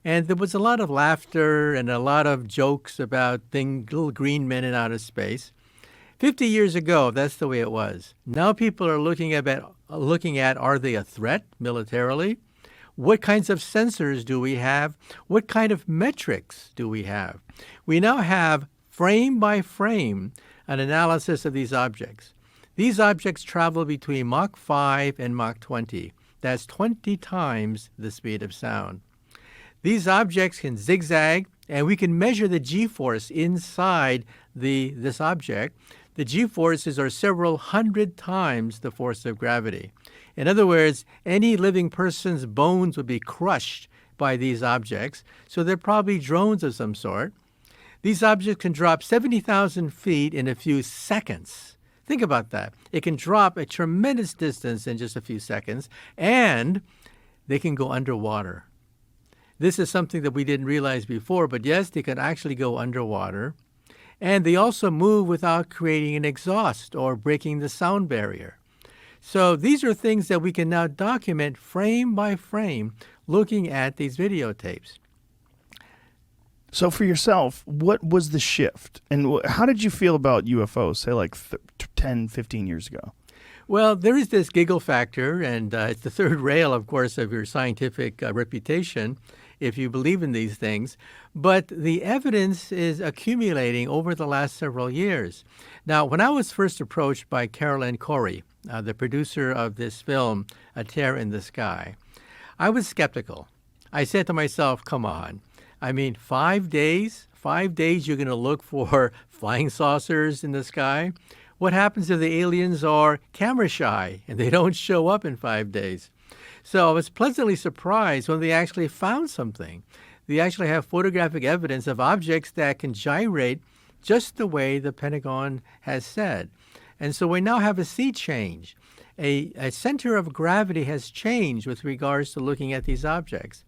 And there was a lot of laughter and a lot of jokes about little green men in outer space. 50 years ago, that's the way it was. Now people are looking at are they a threat militarily? What kinds of sensors do we have? What kind of metrics do we have? We now have frame by frame an analysis of these objects. These objects travel between Mach 5 and Mach 20. That's 20 times the speed of sound. These objects can zigzag, and we can measure the g-force inside this object. The g-forces are several hundred times the force of gravity. In other words, any living person's bones would be crushed by these objects, so they're probably drones of some sort. These objects can drop 70,000 feet in a few seconds. Think about that. It can drop a tremendous distance in just a few seconds, and they can go underwater. This is something that we didn't realize before, but yes, they can actually go underwater. And they also move without creating an exhaust or breaking the sound barrier. So these are things that we can now document frame by frame looking at these videotapes. So for yourself, what was the shift? And how did you feel about UFOs, say like 10, 15 years ago? Well, there is this giggle factor, and it's the third rail, of course, of your scientific reputation if you believe in these things. But the evidence is accumulating over the last several years. Now, when I was first approached by Carolyn Corey, the producer of this film, A Tear in the Sky, I was skeptical. I said to myself, come on. I mean, 5 days? 5 days you're going to look for flying saucers in the sky? What happens if the aliens are camera shy and they don't show up in 5 days? So I was pleasantly surprised when they actually found something. They actually have photographic evidence of objects that can gyrate just the way the Pentagon has said. And so we now have a sea change. A center of gravity has changed with regards to looking at these objects.